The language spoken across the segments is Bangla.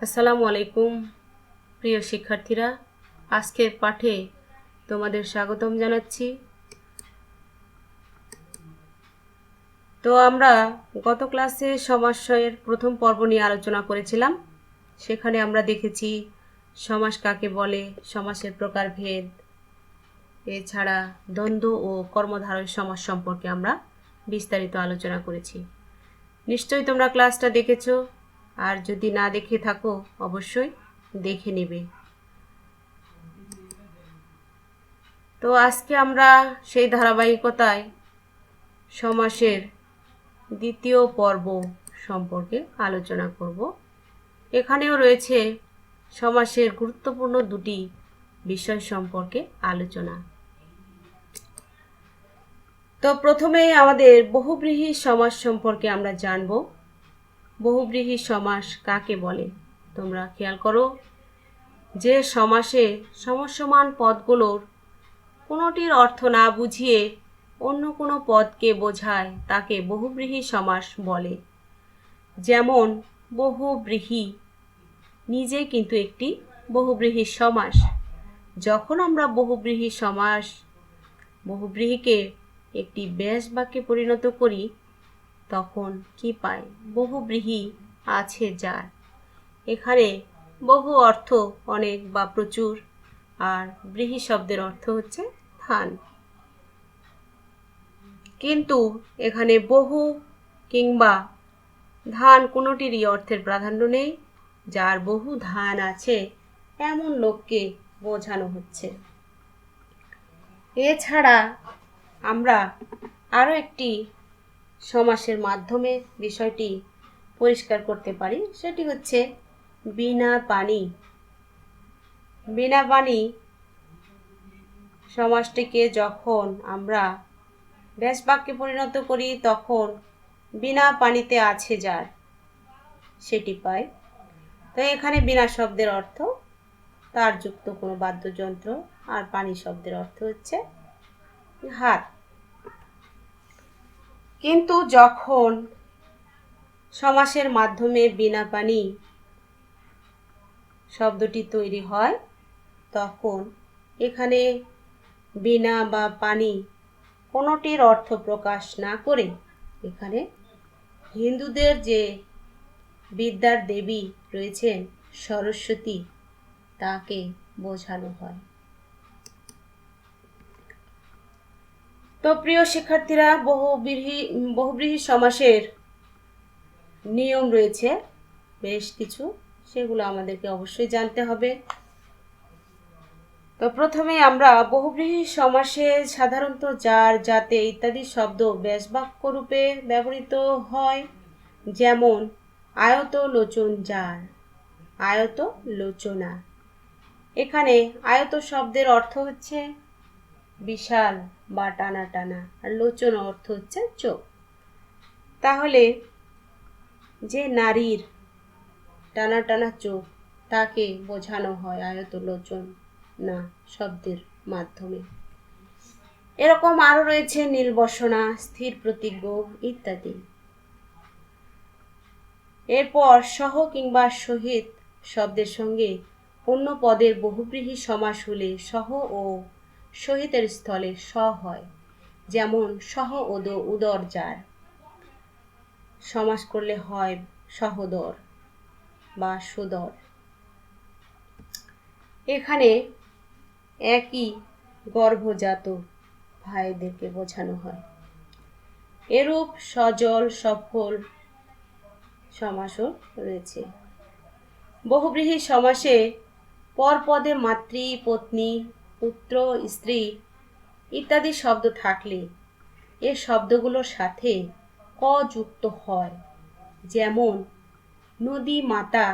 আসসালামু আলাইকুম প্রিয় শিক্ষার্থীরা, আজকের পাঠে তোমাদের স্বাগতম জানাচ্ছি। তো আমরা গত ক্লাসে সমাসের প্রথম পর্ব নিয়ে আলোচনা করেছিলাম। সেখানে আমরা দেখেছি সমাস কাকে বলে, সমাসের প্রকারভেদ, এছাড়া দ্বন্দ্ব ও কর্মধারয় সমাস সম্পর্কে আমরা বিস্তারিত আলোচনা করেছি। নিশ্চয়ই তোমরা ক্লাসটা দেখেছো, আর যদি না দেখে থাকো অবশ্যই দেখে নেবে। তো আজকে আমরা সেই ধারাবাহিকতায় সমাসের দ্বিতীয় পর্ব সম্পর্কে আলোচনা করব। এখানেও রয়েছে সমাসের গুরুত্বপূর্ণ দুটি বিষয় সম্পর্কে আলোচনা। তো প্রথমেই আমাদের বহুব্রীহি সমাস সম্পর্কে আমরা জানব। বহুব্রীহি সমাস কাকে বলে? তোমরা খেয়াল করো, যে সমাসে সমসমান পদগুলোর কোনোটির অর্থ না বুঝিয়ে অন্য কোনো পদকে বোঝায় তাকে বহুব্রীহি সমাস বলে। যেমন বহুব্রীহি নিজে কিন্তু একটি বহুব্রীহি সমাস। যখন আমরা বহুব্রীহিকে একটি ব্যাস বাক্যে পরিণত করি, তখন কি পাই? বহুব্রীহি আছে যার। এখানে বহু অর্থ অনেক বা প্রচুর, আর ব্রীহি শব্দের অর্থ হচ্ছে ধান। কিন্তু এখানে বহু কিংবা ধান কোনোটিরই অর্থের প্রাধান্য নেই। যার বহু ধান আছে এমন লোককে বোঝানো হচ্ছে। এছাড়া আমরা আরও একটি সমাসের মাধ্যমে বিষয়টি পরিষ্কার করতে পারি, সেটি হচ্ছে বিনা পানি। বিনা পানি সমাসটিকে যখন আমরা ব্যাস বাক্যে পরিণত করি, তখন বিনা পানিতে আছে যার সেটি পাই। তো এখানে বিনা শব্দের অর্থ তার যুক্ত কোনো বাদ্যযন্ত্র, আর পানি শব্দের অর্থ হচ্ছে হাত। কিন্তু যখন সমাসের মাধ্যমে বিনা পানি শব্দটি তৈরি হয়, তখন এখানে বিনা বা পানি কোনোটির অর্থ প্রকাশ না করে এখানে হিন্দুদের যে বিদ্যার দেবী রয়েছেন সরস্বতী, তাকে বোঝানো হয়। তো প্রিয় শিক্ষার্থীরা, বহুব্রীহি সমাসের নিয়ম রয়েছে বেশ কিছু, সেগুলো আমাদেরকে অবশ্যই জানতে হবে। তো প্রথমে আমরা বহুব্রীহি সমাসে সাধারণত যার, যাতে ইত্যাদি শব্দ ব্যাস বাক্য রূপে ব্যবহৃত হয়। যেমন আয়ত লোচন যার, আয়ত লোচনা। এখানে আয়ত শব্দের অর্থ হচ্ছে বিশাল বা টানা টানা, আর লোচন অর্থ হচ্ছে চোখ। তাহলে যে নারীর টানা টানা চোখ, তাকে বোঝানো হয় আয়ত লোচন না শব্দের মাধ্যমে। এরকম আরো রয়েছে নীলবসনা, স্থির প্রতিজ্ঞ ইত্যাদি। এরপর সহ কিংবা সহিত শব্দের সঙ্গে অন্য পদের বহুব্রীহি সমাস হলে সহ ও সহিতের স্থলে স হয়। যেমন সহ উদর যার, সমাস করলে হয় সহোদর বা সুদর। এখানে একই গর্ভজাত ভাইদেরকে বোঝানো হয়। এরূপ সজল সফল সমাসও রয়েছে। বহুব্রীহি সমাসে পরপদে মাতৃ, পত্নী, পুত্র, স্ত্রী ইত্যাদি শব্দ থাকলে এ শব্দগুলোর সাথে ক যুক্ত হয়। যেমন নদী মাতা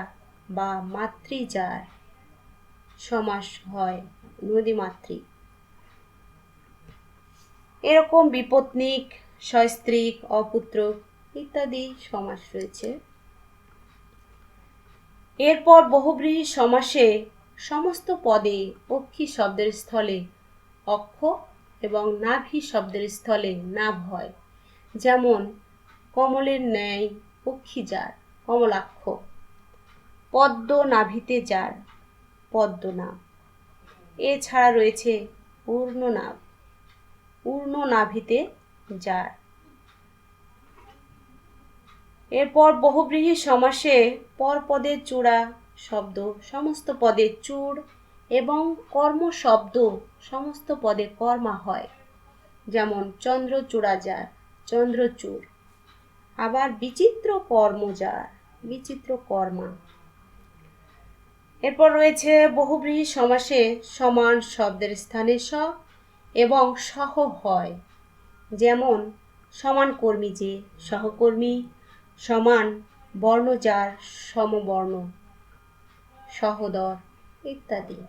বা মাতৃযার সমাস হয় নদী মাতৃ। এরকম বিপত্নিক, সস্ত্রীক, অপুত্রক ইত্যাদি সমাস রয়েছে। এরপর বহুব্রীহি সমাসে সমস্ত পদে অক্ষী শব্দের স্থলে অক্ষ এবং নাভি শব্দের স্থলে নাভ হয়। যেমন কমলের ন্যায় অক্ষী যার, কমলাক্ষ। পদ্ম নাভিতে যার, পদ্মনাভ। এছাড়া রয়েছে পূর্ণনাভ, পূর্ণ নাভিতে যার। এরপর বহুব্রীহি সমাসে পরপদের চূড়া শব্দ সমস্ত পদে চূড় এবং কর্ম শব্দ সমস্ত পদে কর্মা হয়। যেমন চন্দ্রচূড়া যার, চন্দ্রচূড়। আবার বিচিত্র কর্ম যার, বিচিত্র কর্মা। এরপর রয়েছে বহুব্রীহি সমাসে সমান শব্দের স্থানে স এবং সহ হয়। যেমন সমান কর্মী যে, সহকর্মী। সমান বর্ণ যার, সমবর্ণ, সহোদর ইত্যাদি।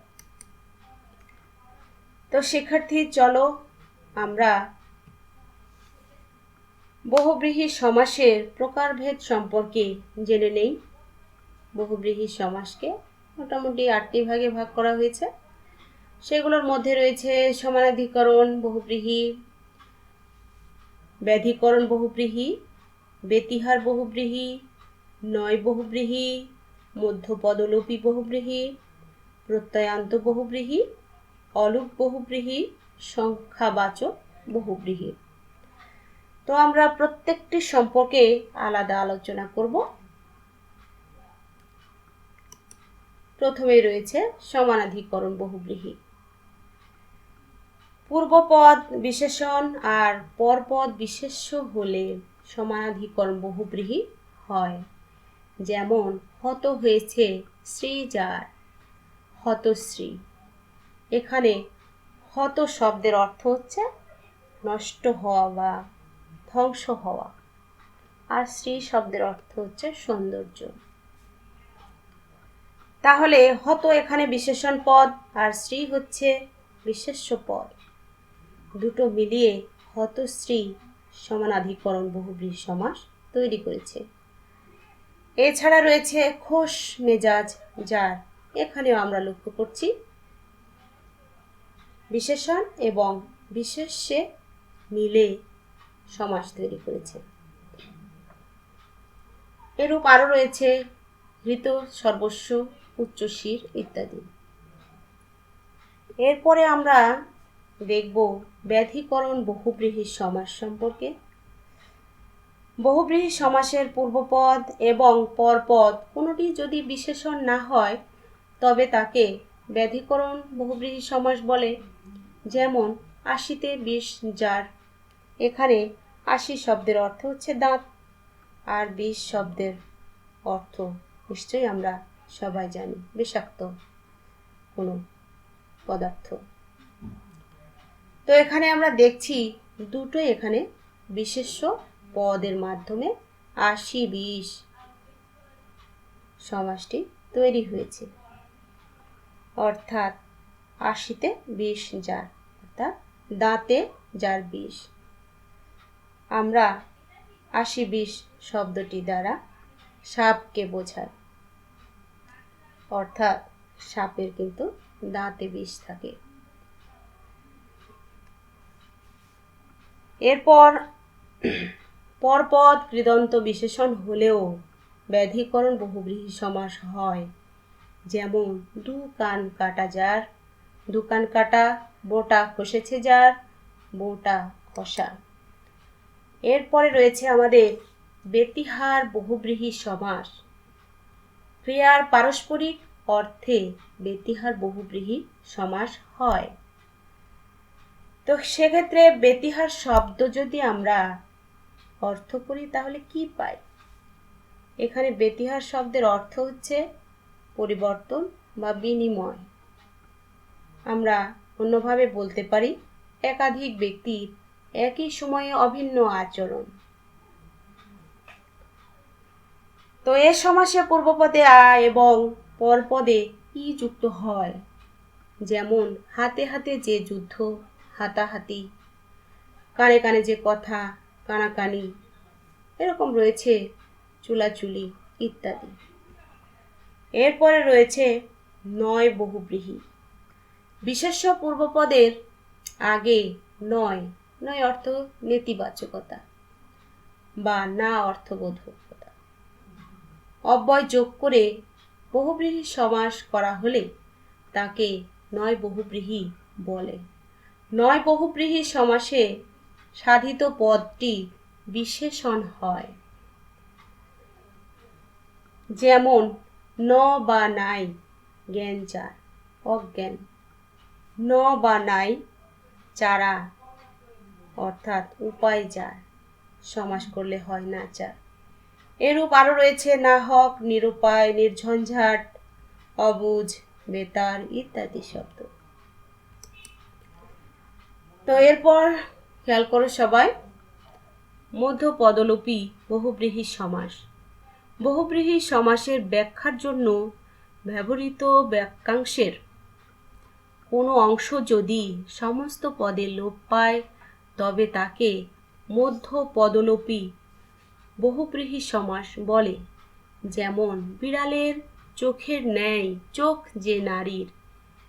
তো শিক্ষার্থী, চলো আমরা বহুব্রীহি সমাসের প্রকারভেদ সম্পর্কে জেনে নেই। বহুব্রীহি সমাসকে মোটামুটি 8টি ভাগে ভাগ করা হয়েছে। সেগুলোর মধ্যে রয়েছে সমানাধিকরণ বহুব্রীহি, ব্যাধিকরণ বহুব্রীহি, ব্যতিহার বহুব্রীহি, নয় বহুব্রীহি, মধ্যপদলোপী বহুব্রীহি, প্রত্যয়ান্ত বহুব্রীহি, অলুপ বহুব্রীহি, সংখ্যাবাচক বহুব্রীহি। তো আমরা প্রত্যেকটি সম্পর্কে আলাদা আলোচনা করব। প্রথমে রয়েছে সমানাধিকরণ বহুব্রীহি। পূর্বপদ বিশেষণ আর পরপদ বিশেষ্য হলে সমানাধিকরণ বহুব্রীহি হয়। যেমন হত হয়েছে শ্রী যার, হতশ্রী। এখানে হত শব্দের অর্থ হচ্ছে নষ্ট হওয়া বা ধ্বংস হওয়া, আর শ্রী শব্দের অর্থ হচ্ছে সৌন্দর্য। তাহলে হত এখানে বিশেষণ পদ আর শ্রী হচ্ছে বিশেষ্য পদ। দুটো মিলিয়ে হতশ্রী সমানাধিকরণ বহুব্রীহি সমাস তৈরি করেছে। এছাড়া রয়েছে খোশ মেজাজ যার। এখানেও আমরা লক্ষ্য করছি বিশেষণ এবং বিশেষ্যে মিলে সমাস তৈরি করেছে। এরূপ আরও রয়েছে হৃত, সর্বস্ব, উচ্চশির ইত্যাদি। এরপরে আমরা দেখব ব্যাধিকরণ বহুব্রীহি সমাস সম্পর্কে। বহুব্রীহি সমাসের পূর্বপদ এবং পরপদ কোনোটি যদি বিশেষণ না হয় তবে তাকে ব্যাধিকরণ বহুব্রীহি সমাস বলে। যেমন আশিতে 20 যার। এখানে 80 শব্দের অর্থ হচ্ছে দাঁত, আর 20 শব্দের অর্থ নিশ্চয়ই আমরা সবাই জানি, বিষাক্ত কোনো পদার্থ। তো এখানে আমরা দেখছি দুটোই এখানে বিশেষ্য পদের মাধ্যমে 80-20 সমাসটি তৈরি হয়েছে। অর্থাৎ 80তে 20 যার, অর্থাৎ দাঁতে যার 20। আমরা 80-20 শব্দটি দ্বারা সাপকে বোঝাই, অর্থাৎ সাপের কিন্তু দাঁতে বিষ থাকে। এরপর পরপদ কৃদন্ত বিশেষণ হলেও ব্যাধিকরণ বহুব্রীহি সমাস হয়। যেমন দু কান কাটা যার, দু কান কাটা, বোটা খসেছে যার, বোটা খসা। এরপরে রয়েছে আমাদের ব্যতিহার বহুব্রীহি সমাস। ক্রিয়ার পারস্পরিক অর্থে ব্যতিহার বহুব্রীহি সমাস হয়। তো সেক্ষেত্রে ব্যতিহার শব্দ যদি আমরা অর্থ করি তাহলে কি পাই? এখানে ব্যতিহার শব্দের অর্থ হচ্ছে পরিবর্তন বা বিনিময়। আমরা অন্যভাবে বলতে পারি একাধিক ব্যক্তির একই সময়ে অভিন্ন আচরণ। তো এ সমাসে পূর্বপদে আ এবং পরপদে ই যুক্ত হয়। যেমন হাতে হাতে যে যুদ্ধ, হাতাহাতি, কানে কানে যে কথা, কানাকানি, এরকম রয়েছে চুলাচুলি ইত্যাদি। এরপরে রয়েছে নয় বহুব্রীহি। বিশেষ্য পূর্বপদের আগে নয়, নয় অর্থ নেতিবাচকতা বা না অর্থবোধকতা, অব্যয় যোগ করে বহুব্রীহি সমাস করা হলে তাকে নয় বহুব্রীহি বলে। নয় বহুব্রীহি সমাসে সাধিত পদটি বিশেষণ হয়। যেমন ন বা নাই জ্ঞান যার, অজ্ঞান। ন বা নাই চারা অর্থাৎ উপায় যার, সমাস করলে হয় না চার। এরূপ আরো রয়েছে নাহক, নিরুপায়, নির্ঝঞ্ঝাট, অবুঝ, বেতার ইত্যাদি শব্দ। তো এরপর খেয়াল করো সবাই, মধ্য পদলোপী বহুব্রীহি সমাস। বহুব্রীহি সমাসের ব্যাখ্যার জন্য ব্যবহৃত বাক্যাংশের কোনো অংশ যদি সমস্ত পদে লোপ পায় তবে তাকে মধ্য পদলোপী বহুব্রীহি সমাস বলে। যেমন বিড়ালের চোখের ন্যায় চোখ যে নারীর,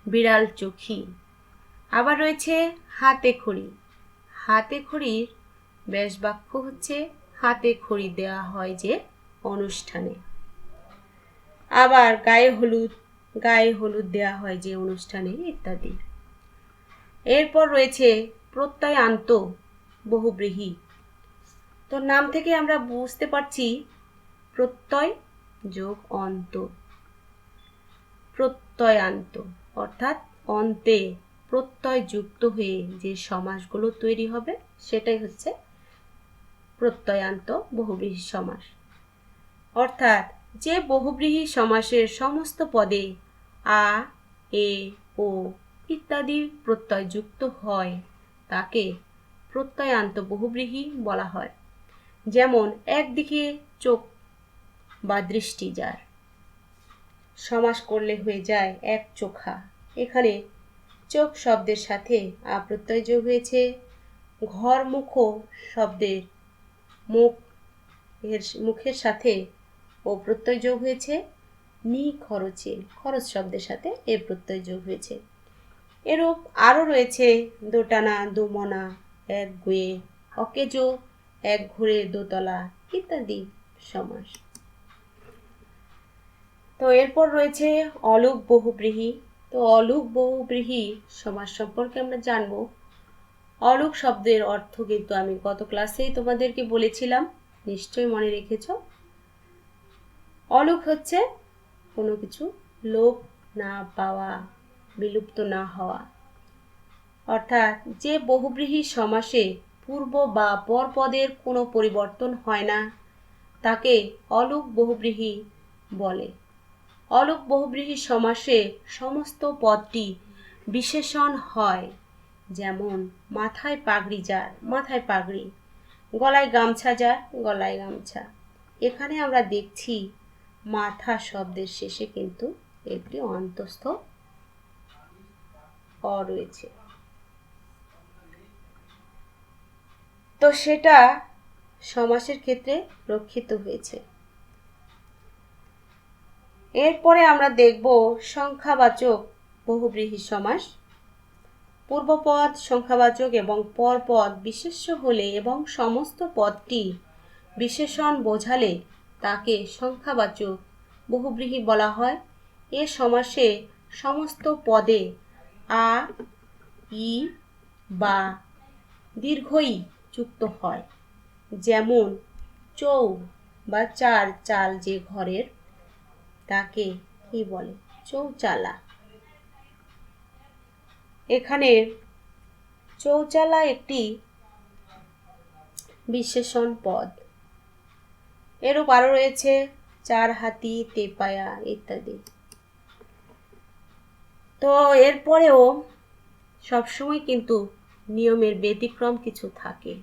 বিড়াল চোখী। আবার রয়েছে হাতে খড়ি। হাতে খড়ির ব্যাস বাক্য হচ্ছে হাতে খড়ি দেওয়া হয় যে অনুষ্ঠানে। আবার গায়ে হলুদ দেওয়া হয় যে অনুষ্ঠানে ইত্যাদি। এরপর রয়েছে প্রত্যয়ান্ত বহুব্রীহি। তো নাম থেকে আমরা বুঝতে পারছি প্রত্যয় যোগ অন্ত। প্রত্যয়ান্ত অর্থাৎ অন্তে প্রত্যয় যুক্ত হয়ে যে সমাসগুলো তৈরি হবে সেটাই হচ্ছে প্রত্যয়ান্ত বহুব্রীহি সমাস। অর্থাৎ যে বহুব্রীহি সমাসের সমস্ত পদে আ, এ, ও ইত্যাদি প্রত্যয় যুক্ত হয় তাকে প্রত্যয়ান্ত বহুব্রীহি বলা হয়। যেমন একদিকে চোখ বা দৃষ্টি যার, সমাস করলে হয়ে যায় এক চোখা। এখানে চোখ শব্দের সাথে আ প্রত্যয় যোগ হয়েছে। ঘর মুখ শব্দের মুখের সাথে ও প্রত্যয় যোগ হয়েছে। নি খরচে খরচ শব্দের সাথে এ প্রত্যয় যোগ হয়েছে। এরূপ আরো রয়েছে দোটানা, দুমনা, এক গুয়ে, অকেজো, এক ঘুরে, দোতলা ইত্যাদি সমাস। তো এরপর রয়েছে অলুক বহুব্রীহি। তো অলুক বহুব্রীহি সমাস সম্পর্কে আমরা জানবো। অলুক শব্দের অর্থ কিন্তু আমি গত ক্লাসেই তোমাদেরকে বলেছিলাম, নিশ্চয়ই মনে রেখেছ। অলুক হচ্ছে কোনো কিছু লোপ না পাওয়া, বিলুপ্ত না হওয়া। অর্থাৎ যে বহুব্রীহি সমাসে পূর্ব বা পর পদের কোনো পরিবর্তন হয় না তাকে অলুক বহুব্রীহি বলে। অলুক বহুব্রীহি সমাসে সমস্ত পদটি বিশেষণ হয়। যেমন মাথায় পাগড়ি যার, মাথায় পাগড়ি, গলায় গামছা যার, গলায় গামছা। এখানে আমরা দেখছি মাথা শব্দের শেষে কিন্তু একটি অন্তস্থ অ রয়েছে। তো সেটা সমাসের ক্ষেত্রে রক্ষিত হয়েছে। এরপরে আমরা দেখব সংখ্যাবাচক বহুব্রীহি সমাস। পূর্বপদ সংখ্যাবাচক এবং পরপদ বিশেষ্য হলে এবং সমস্ত পদটি বিশেষণ বোঝালে তাকে সংখ্যাবাচক বহুব্রীহি বলা হয়। এ সমাসে সমস্ত পদে আ, ই বা দীর্ঘ ই যুক্ত হয়। যেমন চৌ বা চাল যে ঘরের তাকে কি বলে? চৌচালা। এখানে চৌচালা একটি বিশেষণ পদ। এরূপ আরো রয়েছে চার হাতি, তেপায়া ইত্যাদি। তো এরপরেও সবসময় কিন্তু নিয়মের ব্যতিক্রম কিছু থাকে।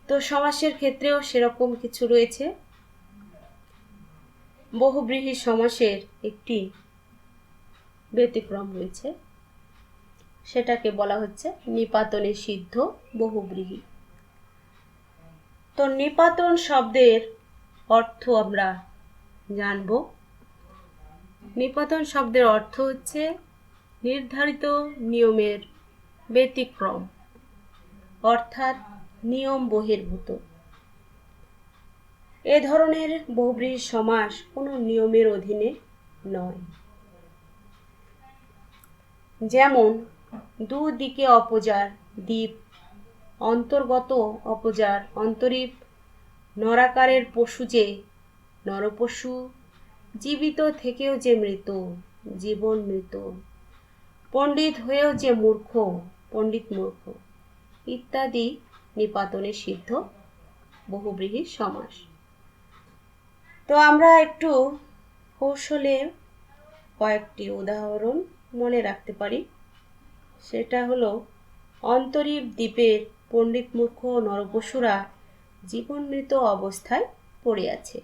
তো সমাসের ক্ষেত্রেও সেরকম কিছু রয়েছে। বহুব্রীহি সমাসের একটি ব্যতিক্রম রয়েছে, সেটাকে বলা হচ্ছে নিপাতনে সিদ্ধ বহুব্রীহি। তো নিপাতন শব্দের অর্থ আমরা জানব। নিপাতন শব্দের অর্থ হচ্ছে নির্ধারিত নিয়মের ব্যতিক্রম, অর্থাৎ নিয়ম বহির্ভূত। এ ধরনের বহুব্রীহি সমাস কোনো নিয়মের অধীনে নয়। যেমন দুদিকে অপজার, দ্বীপ, অন্তর্গত অপজার, অন্তরীপ, নরাকারের পশু যে নরপশু, জীবিত থেকেও যে মৃত, জীবন মৃত, পণ্ডিত হয়েও যে মূর্খ, পণ্ডিত মূর্খ ইত্যাদি নিপাতনে সিদ্ধ বহুব্রীহি সমাস। তো আমরা একটু কৌশলে কয়েকটি উদাহরণ মনে রাখতে পারি। সেটা হলো, অন্তরীপ দ্বীপের পণ্ডিত মূর্খ নরপশুরা জীবনমৃত অবস্থায় পড়ে আছে।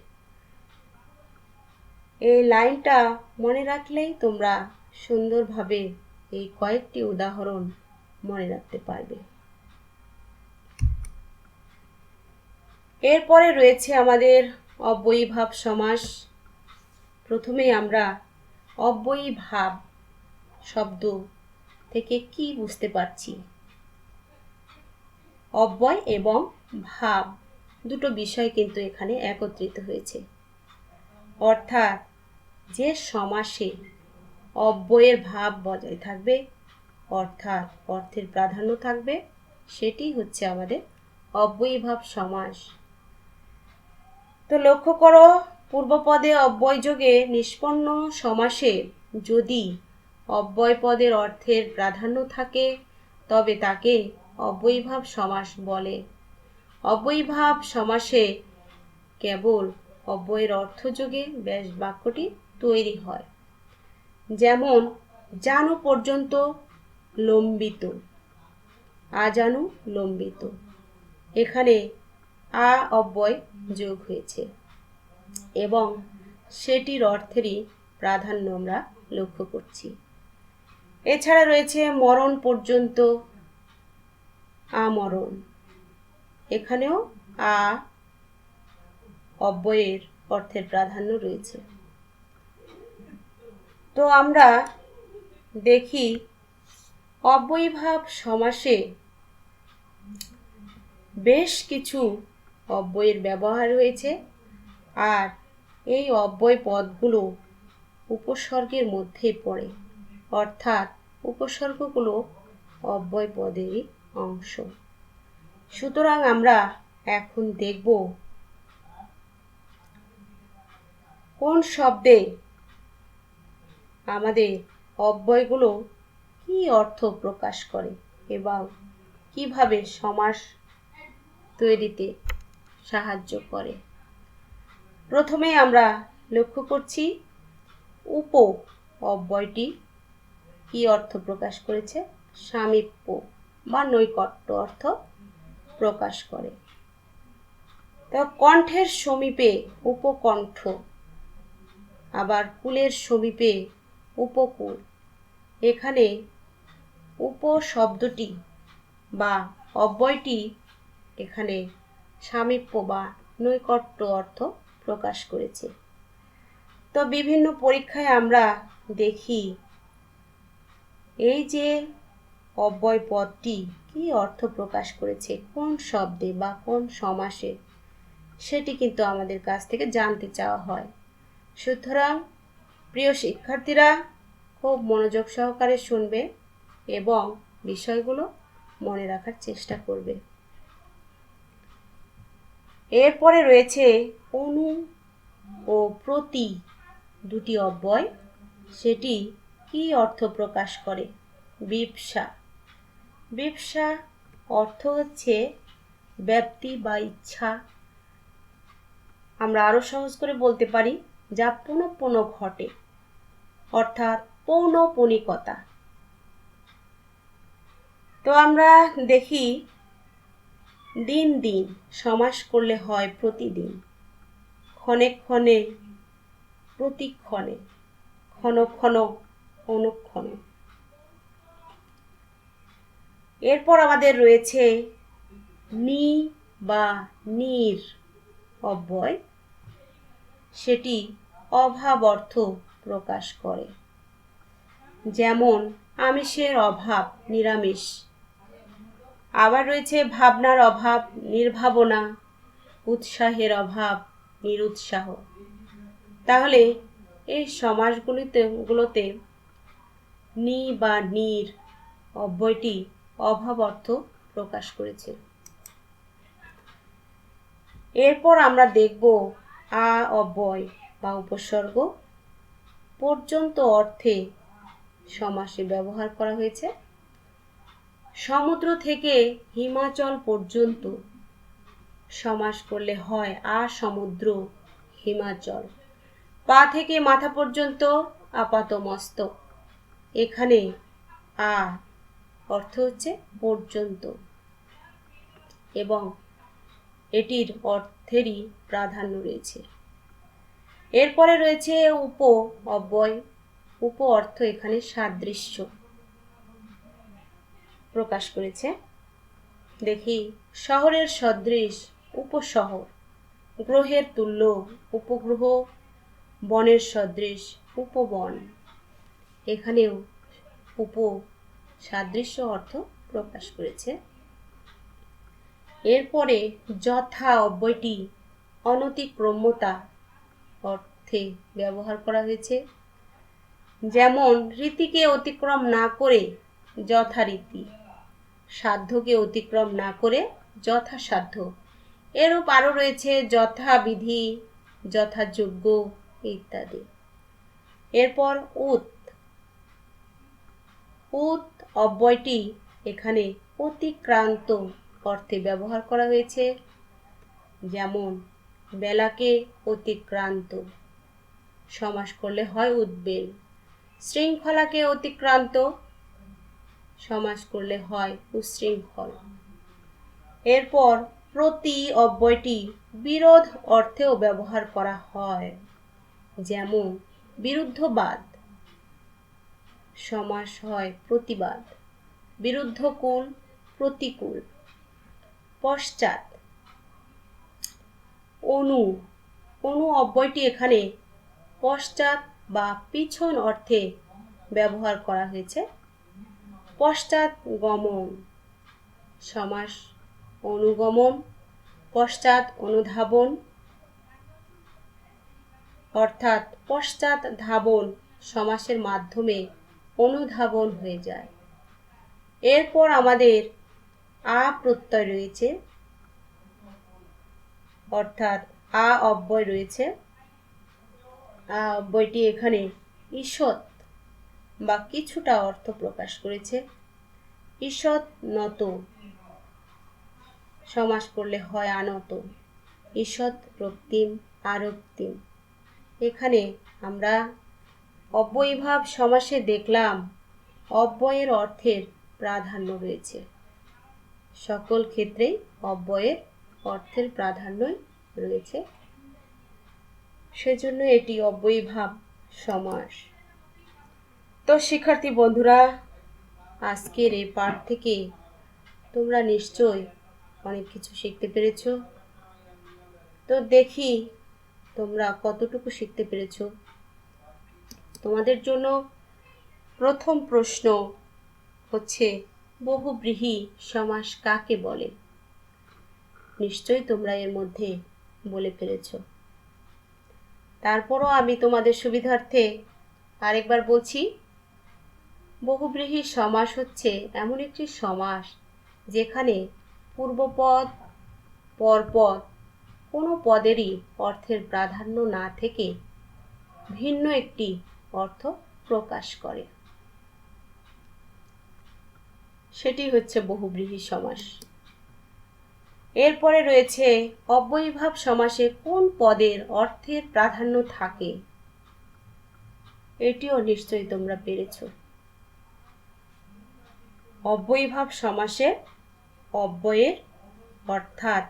এই লাইনটা মনে রাখলেই তোমরা সুন্দরভাবে এই কয়েকটি উদাহরণ মনে রাখতে পারবে। এরপরে রয়েছে আমাদের অব্যয়ীভাব সমাস। প্রথমেই আমরা অব্যয়ীভাব শব্দ থেকে কি বুঝতে পারছি। অব্যয় এবং ভাব দুটো বিষয় কিন্তু এখানে একত্রিত হয়েছে। অর্থাৎ যে সমাসে অব্যয়ের ভাব বজায় থাকবে, অর্থাৎ অর্থের প্রাধান্য থাকবে, সেটি হচ্ছে আমাদের অব্যয়ীভাব সমাস। তো লক্ষ্য করো, পূর্বপদে অব্যয় যোগে নিষ্পন্ন সমাসে যদি অব্যয় পদের অর্থের প্রাধান্য থাকে তবে তাকে অব্যয়ীভাব সমাস বলে। অব্যয়ীভাব সমাসে কেবল অব্যয়ের অর্থ যোগে ব্যাস বাক্যটি তৈরি হয়। যেমন জানু পর্যন্ত লম্বিত, আজানু লম্বিত, এখানে আ অব্যয় যোগ হয়েছে এবং সেটির অর্থেরই প্রাধান্য আমরা লক্ষ্য করছি। এছাড়া রয়েছে মরণ পর্যন্ত আমরণ, এখানেও আ অব্যয়ের অর্থের প্রাধান্য রয়েছে। তো আমরা দেখি অব্যয়ীভাব সমাসে বেশ কিছু অব্যয়ের ব্যবহার হয়েছে, আর এই অব্যয় পদগুলো উপসর্গের মধ্যে পড়ে, অর্থাৎ উপসর্গগুলো অব্যয় পদেরই অংশ। সুতরাং আমরা এখন দেখব কোন শব্দে আমাদের অব্যয়গুলো কি অর্থ প্রকাশ করে এবং কিভাবে সমাস তৈরিতে সাহায্য করে। প্রথমে আমরা লক্ষ্য করছি উপ অব্যয়টি কি অর্থ প্রকাশ করেছে। সামীপ্য বা নৈকট্য অর্থ প্রকাশ করে। তো কণ্ঠের সমীপে উপকণ্ঠ, আবার কুলের সমীপে উপকূল, এখানে উপ শব্দটি বা অব্যয়টি এখানে সামীপ্য বা নৈকট্য অর্থ প্রকাশ করেছে। তো বিভিন্ন পরীক্ষায় আমরা দেখি এই যে অব্যয় পদটি কি অর্থ প্রকাশ করেছে, কোন শব্দে বা কোন সমাসে, সেটি কিন্তু আমাদের কাছ থেকে জানতে চাওয়া হয়। সুতরাং প্রিয় শিক্ষার্থীরা খুব মনোযোগ সহকারে শুনবে এবং বিষয়গুলো মনে রাখার চেষ্টা করবে। এরপরে রয়েছে অনু ও প্রতি দুটি অব্যয়, সেটি কি অর্থ প্রকাশ করে। বিপসা, বিপসা অর্থ হচ্ছে ব্যাপ্তি বা ইচ্ছা। আমরা আরো সহজ করে বলতে পারি যা পুনঃ পুনঃ ঘটে, অর্থাৎ পৌনঃপুনিকতা। তো আমরা দেখি দিন দিন সমাস করলে হয় প্রতিদিন, ক্ষণে ক্ষণে প্রতিক্ষণে, ক্ষণ ক্ষণ অনুক্ষণ। এরপর আমাদের রয়েছে নি বা নির অব্যয়, সেটি অভাব অর্থ প্রকাশ করে। যেমন আমিষের অভাব নিরামিষ। আবার রয়েছে ভাবনার অভাব নির্ভাবনা, উৎসাহের অভাব নিরুৎসাহ। তাহলে এই সমাসগুলোতে নি বা নির অব্যয়টি অভাব অর্থ প্রকাশ করেছে। এরপর আমরা দেখব আ অব্যয় বা উপসর্গ পর্যন্ত অর্থে সমাসে ব্যবহার করা হয়েছে। সমুদ্র থেকে হিমাচল পর্যন্ত সমাস করলে হয় আ সমুদ্র হিমাচল। পা থেকে মাথা পর্যন্ত আপাত মস্তক। এখানে আ অর্থ হচ্ছে পর্যন্ত এবং এটির অর্থেরই প্রাধান্য রয়েছে। এরপরে রয়েছে উপ অব্যয়। উপ অর্থ এখানে সাদৃশ্য প্রকাশ করেছে। দেখি, শহরের সদৃশ উপশহর, গ্রহের তুল্য উপগ্রহ, বনের সদৃশ উপবন। এখানেও উপ সাদৃশ্য অর্থ প্রকাশ করেছে। এরপরে যথা অব্যয়টি অনতিক্রম্যতা অর্থে ব্যবহার করা হয়েছে। যেমন রীতিকে অতিক্রম না করে যথারীতি, সাধ্যকে অতিক্রম না করে যথাসাধ্য। এরূপ আরও রয়েছে যথাবিধি, যথাযোগ্য ইত্যাদি। এরপর উত অব্যয়টি এখানে অতিক্রান্ত অর্থে ব্যবহার করা হয়েছে। যেমন বেলাকে অতিক্রান্ত সমাস করলে হয় উদ্বেল। শৃঙ্খলাকে অতিক্রান্ত সমাস করলে হয় উচ্ছৃঙ্খল। এরপর প্রতি অব্যয়টি বিরোধ অর্থেও ব্যবহার করা হয়। যেমন বিরুদ্ধবাদ সমাস হয় প্রতিবাদ। বিরুদ্ধকুল প্রতিকূল। পশ্চাৎ অনু অব্যয়টি এখানে পশ্চাৎ বা পিছন অর্থে ব্যবহার করা হয়েছে। পশ্চাৎ গমন সমাস অনুগমন। পশ্চাৎ অনুধাবন অর্থাৎ পশ্চাৎ ধাবন সমাসের মাধ্যমে অনুধাবন হয়ে যায়। এরপর আমাদের আ প্রত্যয় রয়েছে, অর্থাৎ আ অব্যয় রয়েছে। আ অব্যয়টি এখানে ঈষৎ বা কিছুটা অর্থ প্রকাশ করেছে। ঈষৎ নত সমাস করলে হয় আনত। ঈষৎ রক্তিম আরক্তিম। এখানে আমরা অব্যয়ীভাব সমাসে দেখলাম অব্যয়ের অর্থের প্রাধান্য রয়েছে। সকল ক্ষেত্রেই অব্যয়ের অর্থের প্রাধান্যই রয়েছে, সেজন্য এটি অব্যয়ীভাব সমাস। তো শিক্ষার্থী বন্ধুরা, আজকের এই পাঠ থেকে তোমরা নিশ্চয়ই অনেক কিছু শিখতে পেরেছো। তো দেখি তোমরা কতটুকু শিখতে পেরেছো। তোমাদের জন্য প্রথম প্রশ্ন হচ্ছে বহুব্রীহি সমাস কাকে বলে? নিশ্চয়ই তোমরা এর মধ্যে বলে ফেলেছ। তারপরও আমি তোমাদের সুবিধার্থে আরেকবার বলছি, বহুব্রীহি সমাস হচ্ছে এমন একটি সমাস যেখানে পূর্বপদ পরপদ কোনো পদেরই অর্থের প্রাধান্য না থেকে ভিন্ন একটি অর্থ প্রকাশ করে, সেটি হচ্ছে বহুব্রীহি সমাস। এরপরে রয়েছে অব্যয়ীভাব সমাসে কোন পদের অর্থের প্রাধান্য থাকে, এটিও নিশ্চয়ই তোমরা পেরেছ। অব্যয়ীভাব সমাসে অব্যয়ের অর্থাৎ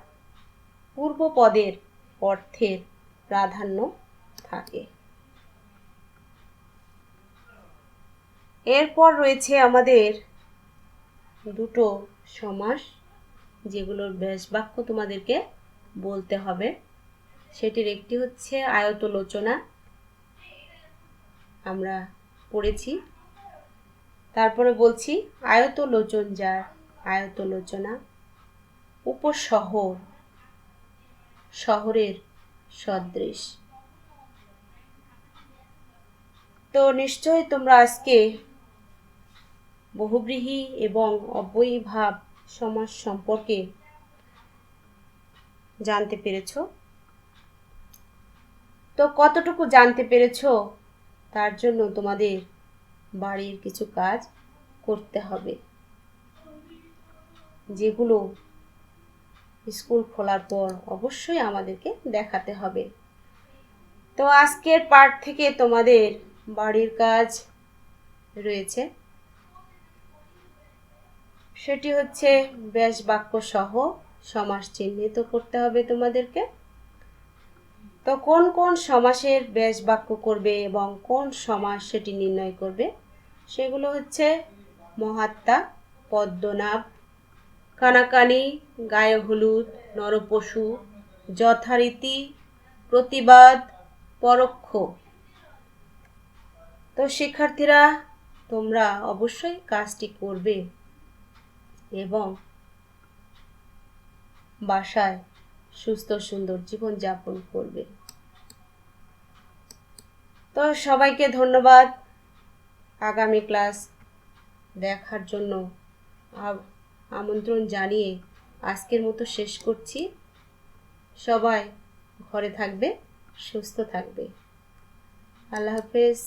পূর্ব পদের অর্থের প্রাধান্য থাকে। এরপর রয়েছে আমাদের দুটো সমাস, যেগুলোর ব্যাস বাক্য তোমাদেরকে বলতে হবে। সেটির একটি হচ্ছে আয়তলোচনা, আমরা পড়েছি। তারপরে বলছি আয়তলোচন যার, আয়তলোচনা। উপশহর শহরের সদৃশ। তো নিশ্চয়ই তোমরা আজকে বহুব্রীহি এবং অব্যয়ীভাব সমাস সম্পর্কে জানতে পেরেছো। তো কতটুকু জানতে পেরেছো তার জন্য তোমাদের বাড়ির কিছু কাজ করতে হবে, যেগুলো স্কুল খোলার পর অবশ্যই আমাদেরকে দেখাতে হবে। তো আজকের পাঠ থেকে তোমাদের বাড়ির কাজ রয়েছে, সেটি হচ্ছে ব্যাস বাক্য সহ সমাস চিহ্নিত করতে হবে তোমাদেরকে। তো কোন কোন সমাসের ব্যাস বাক্য করবে এবং কোন সমাস সেটি নির্ণয় করবে সেগুলো হচ্ছে মহাত্মা, পদ্মনাভ, কানাকানি, গায়ে হলুদ, নরপশু, যথারীতি, প্রতিবাদ, পরোক্ষ। তো শিক্ষার্থীরা তোমরা অবশ্যই কাজটি করবে এবং বাসায় সুস্থ সুন্দর জীবন যাপন করবে। তো সবাইকে ধন্যবাদ আগামী ক্লাস দেখার জন্য আমন্ত্রণ জানিয়ে আজকের মতো শেষ করছি। সবাই ঘরে থাকবে, সুস্থ থাকবে। আল্লাহ হাফেজ।